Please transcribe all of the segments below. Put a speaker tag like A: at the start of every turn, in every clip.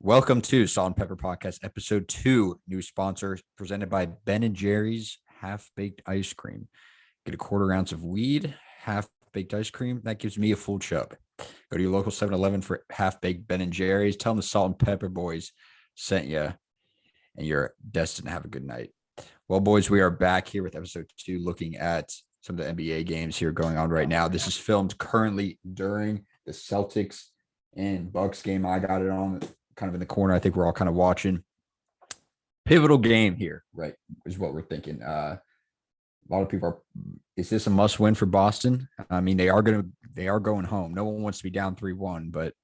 A: Welcome to Salt and Pepper Podcast, Episode 2. New sponsor presented by Ben & Jerry's Half-Baked Ice Cream. Get a quarter ounce of weed, half-baked ice cream. That gives me a full chub. Go to your local 7-Eleven for half-baked Ben & Jerry's. Tell them the Salt and Pepper boys sent you, and you're destined to have a good night. Well, boys, we are back here with Episode 2, looking at some of the NBA games here going on right now. This is filmed currently during the Celtics and Bucks game. I got it on kind of in the corner. I think we're all kind of watching. Pivotal game here, right, is what we're thinking. A lot of people are, is this a must win for Boston? I mean, they are going home. No one wants to be down 3-1, but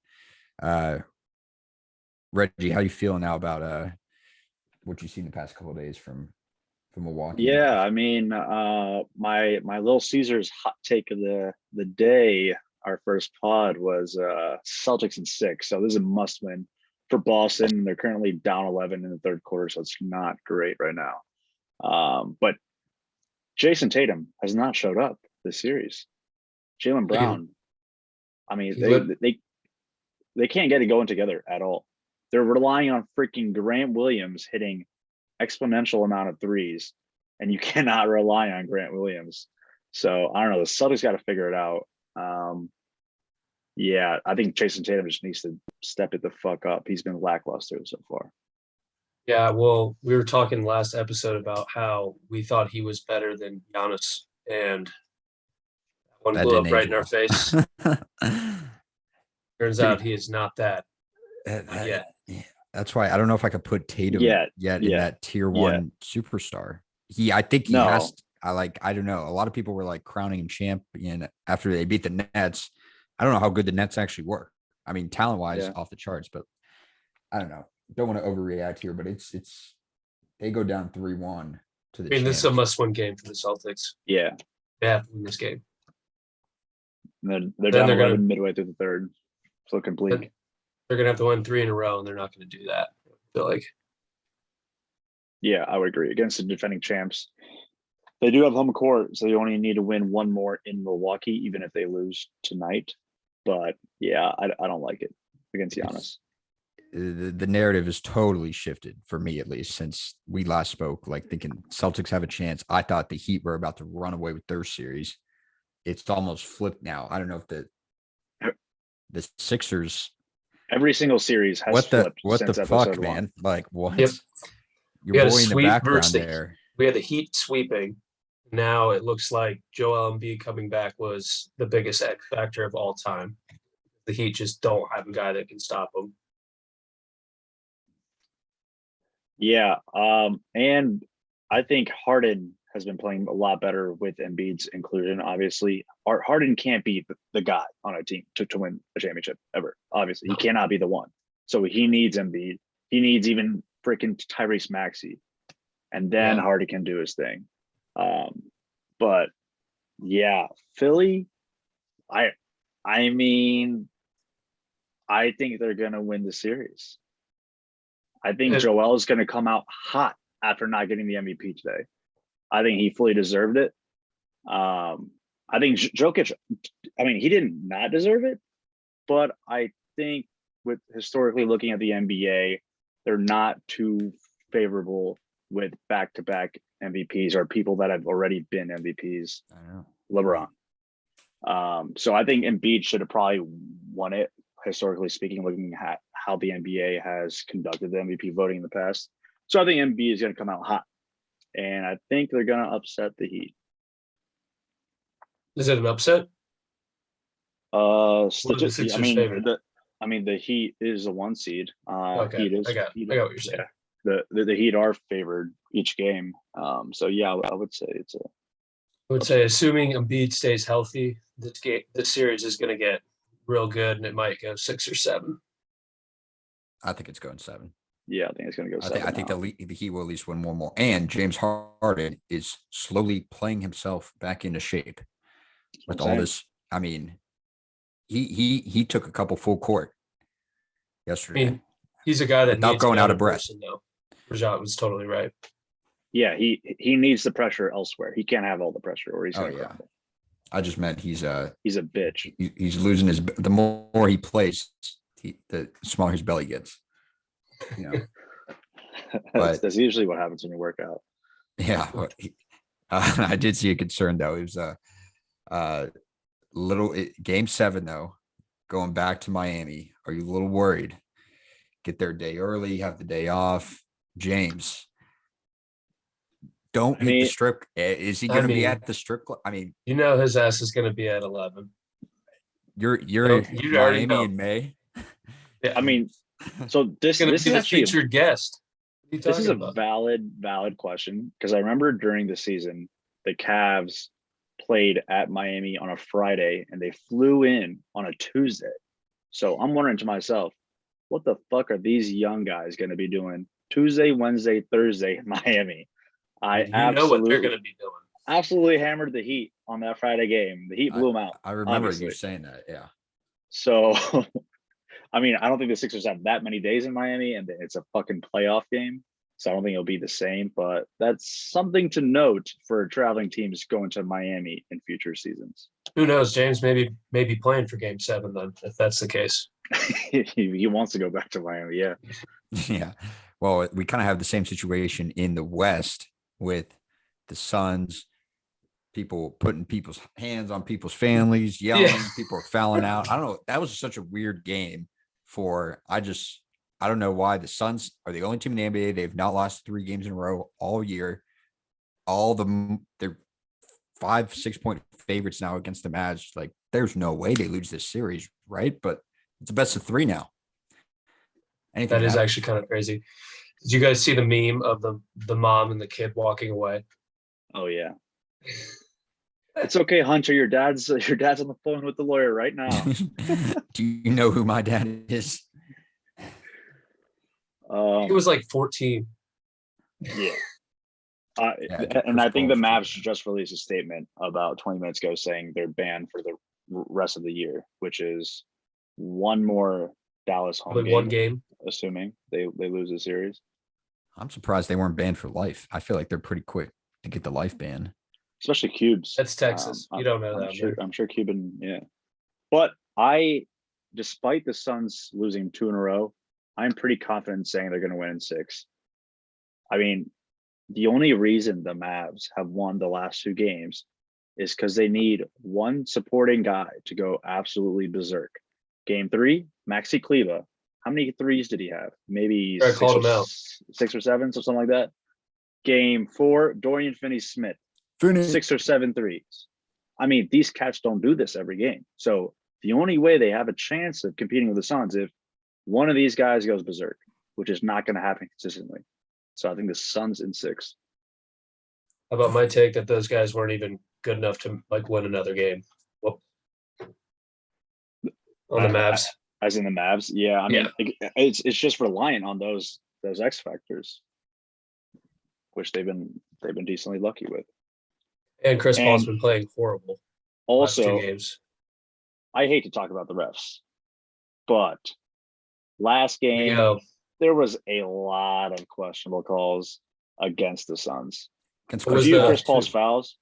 A: Reggie, how you feeling now about what you've seen the past couple of days from Milwaukee?
B: Yeah, I mean, my Little Caesars hot take of the day, our first pod was Celtics in 6. So this is a must win for Boston. They're currently down 11 in the third quarter, so it's not great right now. But Jason Tatum has not showed up this series. Jaylen Brown, I mean, they can't get it going together at all. They're relying on freaking Grant Williams hitting exponential amount of threes, and you cannot rely on Grant Williams. So I don't know. The Celtics got to figure it out. Yeah, I think Jason Tatum just needs to step it the fuck up. He's been lackluster so far.
C: Yeah, well, we were talking last episode about how we thought he was better than Giannis, and one blew up right in our face. Turns out he is not that yet.
A: That's why I don't know if I could put Tatum yet in that tier 1 superstar. I think he has. I don't know. A lot of people were like crowning him champion after they beat the Nets. I don't know how good the Nets actually were. I mean, talent-wise, off the charts, but I don't know. Don't want to overreact here, but it's they go down 3-1 to the.
C: I mean, this is a must-win game for the Celtics.
B: Yeah,
C: they have to win this game.
B: They're down 11 midway through the third. It's looking bleak.
C: They're gonna have to win 3 in a row, and they're not going to do that. I feel like.
B: Yeah, I would agree. Against the defending champs, they do have home court, so you only need to win one more in Milwaukee, even if they lose tonight. But yeah, I don't like it against Giannis.
A: The narrative is totally shifted for me, at least, since we last spoke. Like thinking Celtics have a chance. I thought the Heat were about to run away with their series. It's almost flipped now. I don't know if the Sixers.
B: Every single series has flipped.
A: What
B: since
A: the fuck, man? Like what? Yep. Your boy in the background there.
C: We had the Heat sweeping. Now it looks like Joel Embiid coming back was the biggest X factor of all time. The Heat just don't have a guy that can stop them.
B: Yeah, and I think Harden has been playing a lot better with Embiid's inclusion. Obviously, Harden can't be the guy on a team to win a championship ever. Obviously, he cannot be the one. So he needs Embiid. He needs even freaking Tyrese Maxey, and then Harden can do his thing. But yeah, Philly, I mean, I think they're gonna win the series. I think Joel is gonna come out hot after not getting the MVP today. I think he fully deserved it. I think Jokic, I mean, he did not deserve it, but I think with historically looking at the NBA, they're not too favorable with back-to-back MVPs or people that have already been MVPs.
A: I know.
B: LeBron. So I think Embiid should have probably won it, historically speaking, looking at how the NBA has conducted the MVP voting in the past. So I think Embiid is going to come out hot, and I think they're going to upset the Heat.
C: Is it an upset?
B: I mean, the Heat is the 1 seed.
C: Okay,
B: Heat is,
C: I got what you're saying.
B: Yeah. The Heat are favored each game. So yeah, I would say it's a.
C: I would say, assuming Embiid stays healthy, this series is going to get real good, and it might go 6 or 7.
A: I think it's going 7.
B: Yeah, I think it's going to go 7.
A: I think the Heat will at least win one more. And James Harden is slowly playing himself back into shape with all this. I mean, he took a couple full court yesterday.
C: I mean, he's a guy that
A: without going out of breath.
C: Rajat was totally right.
B: Yeah, he needs the pressure elsewhere. He can't have all the pressure, or he's going to crumble.
A: I just meant he's a
B: bitch.
A: He's losing the more he plays, the smaller his belly gets. you know.
B: that's,
A: But
B: that's usually what happens when you work out.
A: yeah, I did see a concern though. It was a game 7 though, going back to Miami. Are you a little worried? Get there a day early, have the day off. James, don't
B: I
A: hit the
B: mean,
A: strip. Is he
C: I
A: going to be
C: mean,
A: at the strip club? I mean,
C: you know his ass is going to be at 11.
A: you're
C: No,
A: in
C: you already
A: Miami
C: know.
A: in May.
C: Yeah,
B: I mean, so
C: he's
B: this
C: going to
B: this
C: be
B: is
C: the
B: actually
C: featured guest. What are you
B: this is
C: talking
B: a
C: about?
B: valid question because I remember during the season the Cavs played at Miami on a Friday and they flew in on a Tuesday. So I'm wondering to myself, what the fuck are these young guys going to be doing Tuesday, Wednesday, Thursday in Miami? I
C: You know what they're going to be doing.
B: absolutely hammered the Heat on that Friday game. The Heat blew them out.
A: I remember
B: Obviously.
A: you saying that. Yeah.
B: So, I mean, I don't think the Sixers have that many days in Miami, and it's a fucking playoff game. So I don't think it'll be the same. But that's something to note for traveling teams going to Miami in future seasons.
C: Who knows? James maybe playing for Game 7 then, if that's the case.
B: He wants to go back to Miami. Yeah.
A: Yeah. Well, we kind of have the same situation in the West with the Suns, people putting people's hands on people's families, yelling, people are fouling out. I don't know. That was such a weird game I don't know why the Suns are the only team in the NBA. They've not lost 3 games in a row all year. They're 5-6 point favorites now against the Mavs. Like, there's no way they lose this series, right? But it's a best of 3 now. Anything
C: That is actually kind of crazy. Did you guys see the meme of the mom and the kid walking away?
B: Oh yeah. It's okay, Hunter. Your dad's on the phone with the lawyer right now.
A: Do you know who my dad is?
C: It was like 14.
B: Yeah.
A: Yeah,
B: And I think the
A: Chris
B: Mavs
A: Paul's
B: just released a statement about 20 minutes ago saying they're banned for the rest of the year, which is one more Dallas home
C: Probably
B: game,
C: one game.
B: assuming they lose the series.
A: I'm surprised they weren't banned for life. I feel like they're pretty quick to get the life ban.
B: Especially Cubes.
C: That's Texas. You don't know that.
B: I'm sure Cuban, yeah. But despite the Suns losing 2 in a row, I'm pretty confident saying they're going to win in 6. I mean, the only reason the Mavs have won the last 2 games is because they need one supporting guy to go absolutely berserk. Game 3, Maxi Kleba. How many threes did he have? Maybe 6 or 7, so something like that. Game 4, Dorian Finney-Smith. 6 or 7 threes. I mean, these cats don't do this every game. So the only way they have a chance of competing with the Suns if one of these guys goes berserk, which is not going to happen consistently. So I think the Suns in 6.
C: How about my take that those guys weren't even good enough to like win another game? Whoop. On the Mavs.
B: As in the Mavs, yeah. I mean, it's just reliant on those X factors, which they've been decently lucky with.
C: And Chris Paul's been playing horrible.
B: Also,
C: last 2 games.
B: I hate to talk about the refs, but last game there was a lot of questionable calls against the Suns. Chris Paul's fouls,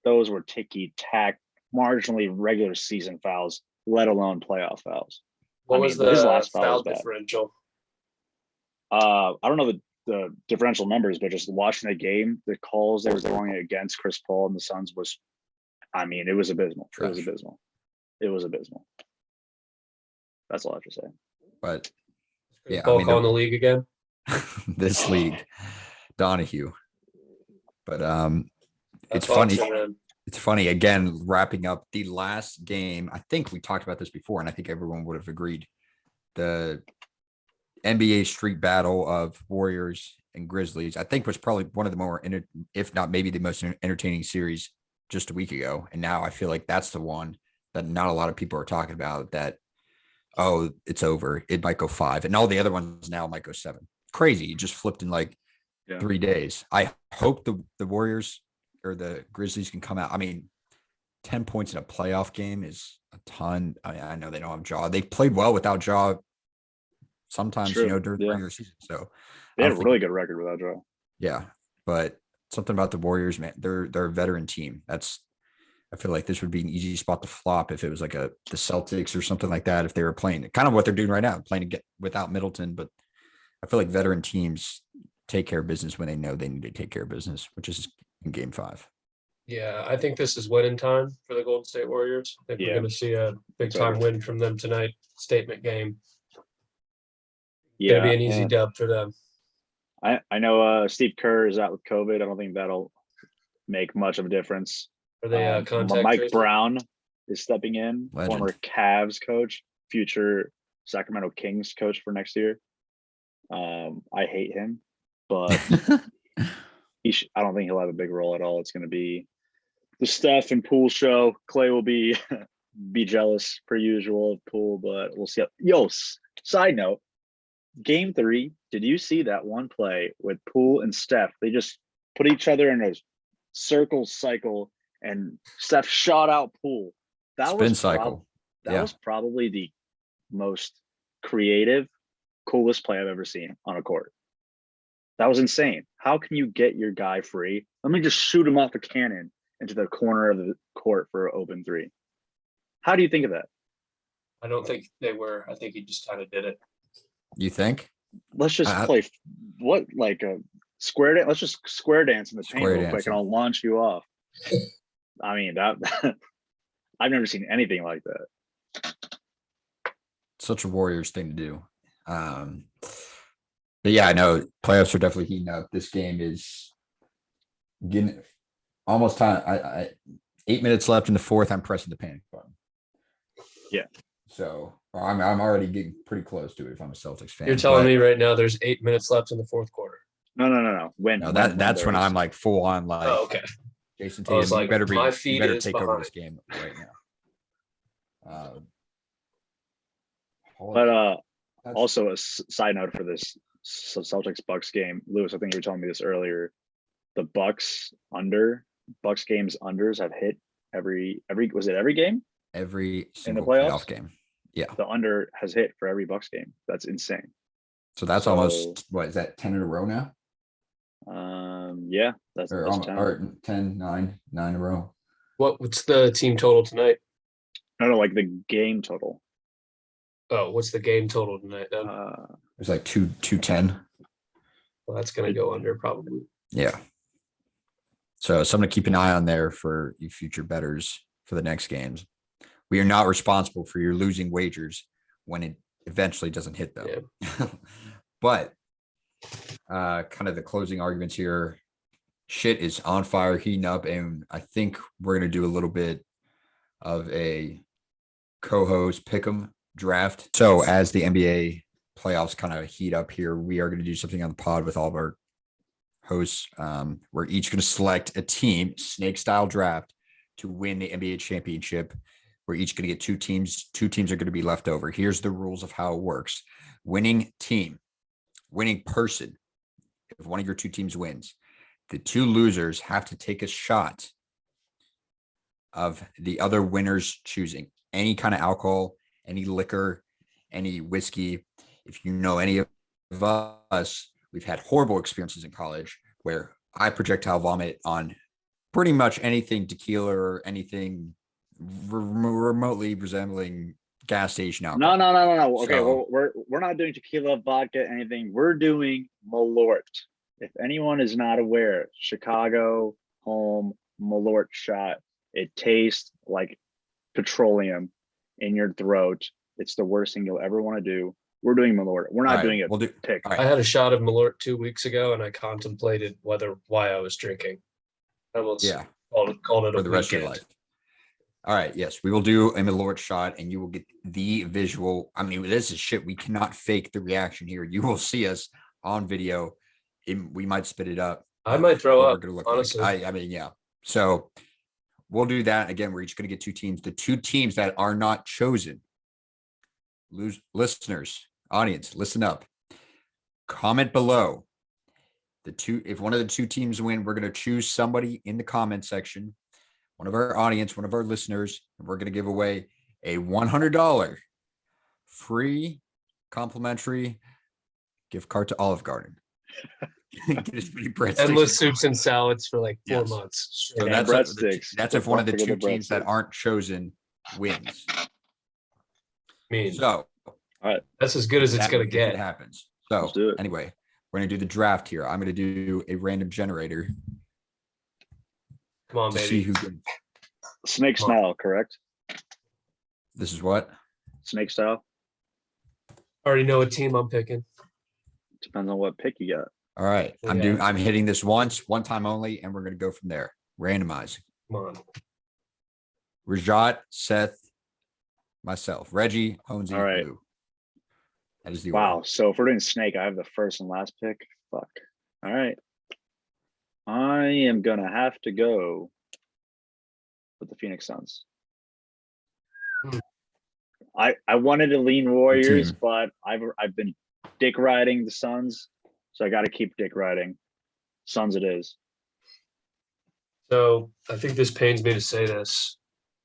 B: those were ticky-tack, marginally regular season fouls, let alone playoff fouls.
C: What was his last foul differential?
B: I don't know the differential numbers, but just watching the game, the calls they were throwing against Chris Paul and the Suns was, I mean, it was abysmal. Trash. It was abysmal. That's all I have to say.
A: But
C: yeah, Paul calling the league again.
A: This league, Donahue. But it's funny. It's funny, again, wrapping up the last game. I think we talked about this before, and I think everyone would have agreed. The NBA street battle of Warriors and Grizzlies, I think, was probably one of the more, if not maybe the most entertaining series just a week ago. And now I feel like that's the one that not a lot of people are talking about, that, oh, it's over. It might go 5. And all the other ones now might go 7. Crazy. It just flipped in like 3 days. I hope the Warriors or the Grizzlies can come out. I mean, 10 points in a playoff game is a ton. I mean, I know they don't have Ja. They played well without Ja sometimes, during the regular season. So
B: they had a really good record without Ja.
A: Yeah. But something about the Warriors, man, they're a veteran team. I feel like this would be an easy spot to flop if it was like the Celtics or something like that, if they were playing kind of what they're doing right now, playing to get without Middleton. But I feel like veteran teams take care of business when they know they need to take care of business, which is in game 5.
C: Yeah, I think this is winning time for the Golden State Warriors. I think we're
B: Yeah.
C: going to see a big time win from them tonight. Statement game.
B: Yeah.
C: Going to be an easy dub for them.
B: I know Steve Kerr is out with COVID. I don't think that'll make much of a difference.
C: Are they contact
B: Mike
C: tracing?
B: Brown is stepping in,
A: Legend.
B: former Cavs coach, future Sacramento Kings coach for next year. I hate him, but I don't think he'll have a big role at all. It's going to be the Steph and Poole show. Clay will be jealous per usual of Poole, but we'll see. Side note, game 3, did you see that one play with Poole and Steph? They just put each other in a circle cycle, and Steph shot out Poole. That
A: Spin cycle.
B: That was probably the most creative, coolest play I've ever seen on a court. That was insane. How can you get your guy free? Let me just shoot him off a cannon into the corner of the court for an open 3. How do you think of that?
C: I don't think they were. I think he just kind of did it.
A: You think?
B: Let's just play a square dance. Let's just square dance in the paint real quick, and I'll launch you off. I mean, that I've never seen anything like that.
A: Such a Warriors thing to do. But yeah, I know playoffs are definitely heating up. This game is getting almost time. I 8 minutes left in the 4th. I'm pressing the panic button.
B: Yeah.
A: So I'm already getting pretty close to it if I'm a Celtics fan.
C: You're telling me right now there's 8 minutes left in the 4th quarter.
B: No.
A: That's when I'm like full on like.
C: Oh, okay.
A: Jason Tatum, you better take
C: behind.
A: over this game right now.
B: But also a side note for this Celtics Bucks game, Lewis, I think you were telling me this earlier. The Bucks games unders have hit every game?
A: Every single
B: in the playoffs?
A: playoff game. Yeah.
B: The under has hit for every Bucks game. That's insane.
A: So that's almost what is that 10 in a row now?
B: Yeah, that's
A: 10, 9 in a row.
C: What's the team total tonight?
B: No, like the game total.
C: Oh, what's the game total tonight then?
A: It's like 210.
C: Well, that's going to go under probably.
A: Yeah. So something to keep an eye on there for you future bettors for the next games. We are not responsible for your losing wagers when it eventually doesn't hit them. Yeah. But kind of the closing arguments here. Shit is on fire, heating up, and I think we're going to do a little bit of a co-host pick'em draft. So as the NBA playoffs kind of heat up here, we are going to do something on the pod with all of our hosts. We're each going to select a team, snake style draft, to win the NBA championship. We're each going to get 2 teams. 2 teams are going to be left over. Here's the rules of how it works. Winning team, winning person. If one of your 2 teams wins, the 2 losers have to take a shot of the other winner's choosing. Any kind of alcohol, any liquor, any whiskey. If you know any of us, we've had horrible experiences in college where I projectile vomit on pretty much anything tequila or anything remotely resembling gas station alcohol.
B: No. Okay, well, we're not doing tequila, vodka, anything. We're doing Malort. If anyone is not aware, Chicago home Malort shot. It tastes like petroleum in your throat. It's the worst thing you'll ever want to do. We're doing Malort. We're not doing it. Pick.
C: I had a shot of Malort 2 weeks ago, and I contemplated why I was drinking. I almost called it
A: for
C: a
A: the rest of your life. All right. Yes, we will do a Malort shot, and you will get the visual. I mean, this is shit. We cannot fake the reaction here. You will see us on video. We might spit it up.
C: I might throw up. Honestly,
A: I mean, yeah. So we'll do that again. We're each going to get 2 teams. The 2 teams that are not chosen. Listeners, audience, listen up. Comment below. If one of the 2 teams win, we're going to choose somebody in the comment section, one of our audience, one of our listeners, and we're going to give away a $100 free complimentary gift card to Olive Garden.
C: Endless soups and salads for like 4 months.
A: So that's if one of the 2 teams that aren't chosen wins.
C: So, all right, that's as good as it's going to get.
A: It happens. So
B: Let's do it.
A: anyway, we're going to do the draft here. I'm going to do a random generator
C: Come on,
A: to see
C: baby.
A: who gets.
B: Snake
C: Come on.
B: style, correct?
A: This is what?
B: Snake style.
C: Already know what team I'm picking.
B: Depends on what pick you got.
A: All right.
C: Yeah.
A: I'm hitting this once, one time only, and we're going to go from there. Randomizing.
C: Come on.
A: Rajat, Seth, myself, Reggie, Honesy,
B: All right.
A: Lou. That is the
B: Wow.
A: order.
B: So if we're doing snake, I have the first and last pick. Fuck. All right. I am gonna have to go with the Phoenix Suns.
C: Hmm.
B: I wanted to lean Warriors,
A: team.
B: but I've been dick riding the Suns, so I got to keep dick riding. Suns it is.
C: So I think this pains me to say this.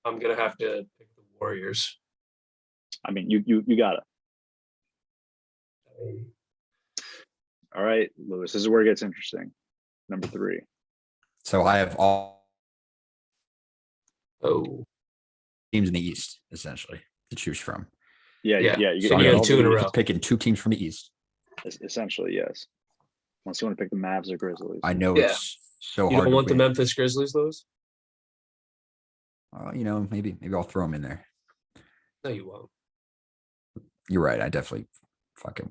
C: I'm gonna have to pick the Warriors.
B: I mean, you got it. All right, Lewis. This is where it gets interesting. Number 3.
A: So I have all
C: Oh,
A: teams in the East, essentially, to choose from.
B: Yeah.
C: Yeah.
B: You
A: So
C: you
B: get
C: have
B: all
C: two in a
B: the-
C: row.
A: Picking 2 teams from the East.
B: Essentially, yes. Unless you want to pick the Mavs or Grizzlies.
A: I know
C: Yeah.
A: it's so
C: you
A: hard
C: don't
A: to
C: want the
A: win.
C: Memphis Grizzlies, Lewis?
A: Maybe I'll throw them in there.
C: No, you won't.
A: You're right. I definitely fucking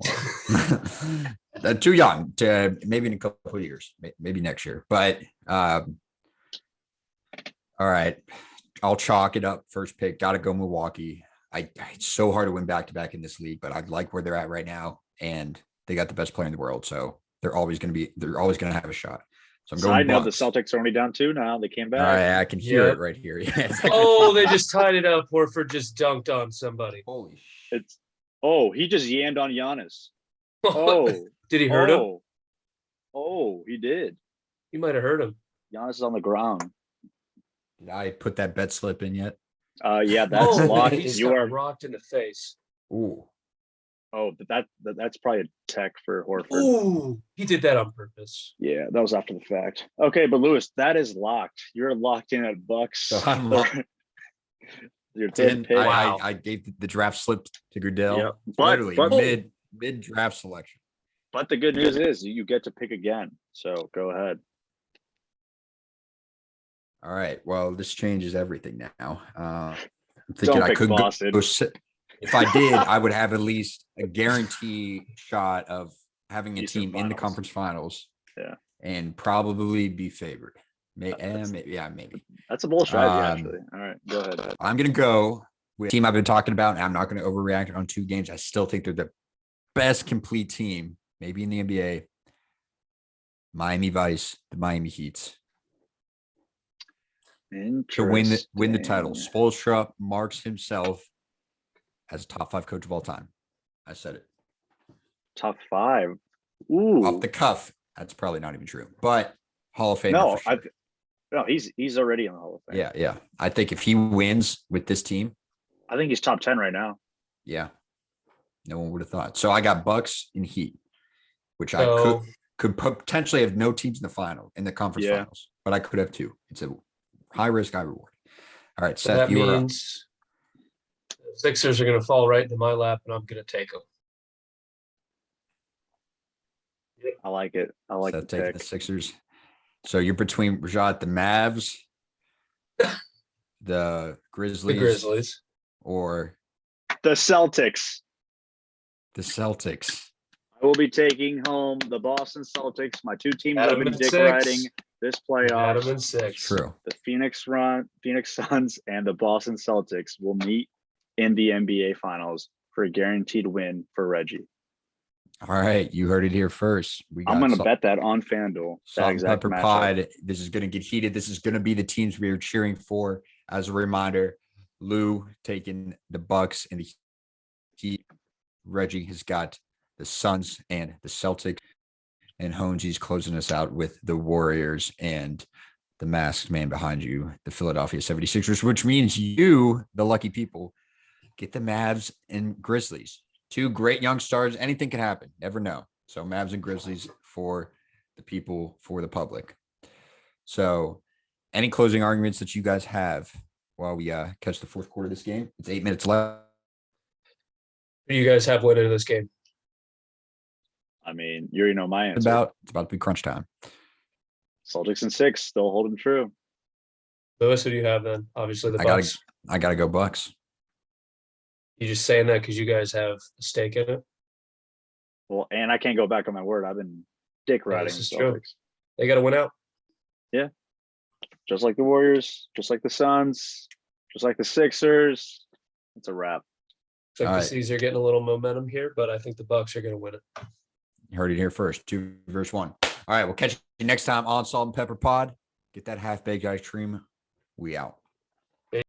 A: won't. They're too young to maybe in a couple of years, maybe next year. But all right, I'll chalk it up. First pick, got to go Milwaukee. It's so hard to win back to back in this league, but I like where they're at right now, and they got the best player in the world, so they're always going to have a shot. So I'm going.
B: Side note: the
A: Bucks.
B: Celtics are only down 2 now. They came
A: All
B: back.
A: right, I can hear
C: Yep.
A: it right here.
C: Oh, they just tied it up. Horford just dunked on somebody.
A: Holy shit!
B: He just yammed on Giannis. Oh,
C: Did he hurt him?
B: Oh, he did.
C: He might have hurt him.
B: Giannis is on the ground.
A: Did I put that bet slip in yet?
B: Yeah, that's
C: Oh,
B: locked.
C: he just
B: You
C: got
B: are.
C: rocked in the face.
A: Ooh.
B: Oh, but that's probably a tech for Horford.
C: Ooh, he did that on purpose.
B: Yeah, that was after the fact. Okay, but Lewis, that is locked. You're locked in at Bucks.
A: So I'm locked
B: Your third pick.
C: Wow.
A: I gave the draft slip to Goodell.
B: Yeah,
A: Literally
B: but
A: mid draft selection.
B: but the good news is you get to pick again. So go ahead.
A: All right. Well, this changes everything now. I'm thinking
B: Don't
A: I
B: pick
A: could
B: Boston.
A: if I did, I would have at least a guarantee shot of having a
B: Eastern
A: team in the
B: Finals.
A: conference finals.
B: Yeah.
A: And probably be favored. Maybe.
B: That's a bold strategy,
A: Um,
B: actually. All right, go ahead.
A: I'm gonna go with the team I've been talking about, and I'm not gonna overreact on 2 games. I still think they're the best complete team, maybe in the NBA. Miami Vice, the Miami Heats. To win the title.
B: Interesting.
A: Spoelstra marks himself as a top 5 coach of all time. I said it.
B: Top 5. Ooh.
A: Off the cuff. That's probably not even true. But Hall of Fame.
B: No,
A: for sure.
B: no, he's already in the Hall of Fame.
A: Yeah. I think if he wins with this team,
B: I think he's top 10 right now.
A: yeah. No one would have thought. So I got Bucks and Heat, which I
C: So
A: could potentially have no teams in the conference
B: Yeah.
A: finals, but I could have 2. It's a high risk, high reward. All right,
C: so
A: Seth,
C: that
A: you are up.
C: means the Sixers are going to fall right into my lap, and I'm going to take them.
B: I like it. I like
A: Seth
B: the
A: taking
B: pick.
A: the Sixers. So you're between Rajat, the Mavs, the Grizzlies,
C: The Grizzlies.
A: or
B: The Celtics.
A: the Celtics.
B: I will be taking home the Boston Celtics. My 2 teams
C: Adam
B: I've been
C: and
B: dick
C: 6.
B: riding this
C: Adam
B: playoff.
C: and 6.
A: True.
B: The Phoenix Suns and the Boston Celtics will meet in the NBA Finals for a guaranteed win for Reggie.
A: All right, you heard it here first.
B: I'm going to bet that on FanDuel. That
A: Salt and
B: exact
A: Pepper
B: matchup.
A: Pod. This is going to get heated. This is going to be the teams we are cheering for. As a reminder, Lou taking the Bucks and the Heat. Reggie has got the Suns and the Celtics. And Honesy's closing us out with the Warriors and the masked man behind you, the Philadelphia 76ers, which means you, the lucky people, get the Mavs and Grizzlies. 2 great young stars. Anything can happen. Never know. So Mavs and Grizzlies for the people, for the public. So any closing arguments that you guys have while we catch the 4th quarter of this game? It's 8 minutes left.
C: Who do you guys have winning this game?
B: I mean, you already know my answer.
A: It's about to be crunch time.
B: Celtics in 6, still holding true.
C: Lewis, who do you have then? Obviously the
A: I
C: Bucks.
A: gotta go Bucks.
C: You just saying that because you guys have a stake in it?
B: Well, and I can't go back on my word. I've been dick riding
C: this
B: the
C: is
B: Celtics.
C: true. They got to win out.
B: Just like the Warriors, just like the Suns, just like the Sixers. It's a wrap.
C: Looks like
A: All
C: the
A: right.
C: C's are getting a little momentum here, but I think the Bucks are going to win it.
A: You heard it here first. 2 versus 1. All right, we'll catch you next time on Salt and Pepper Pod. Get that half-baked ice cream. We out.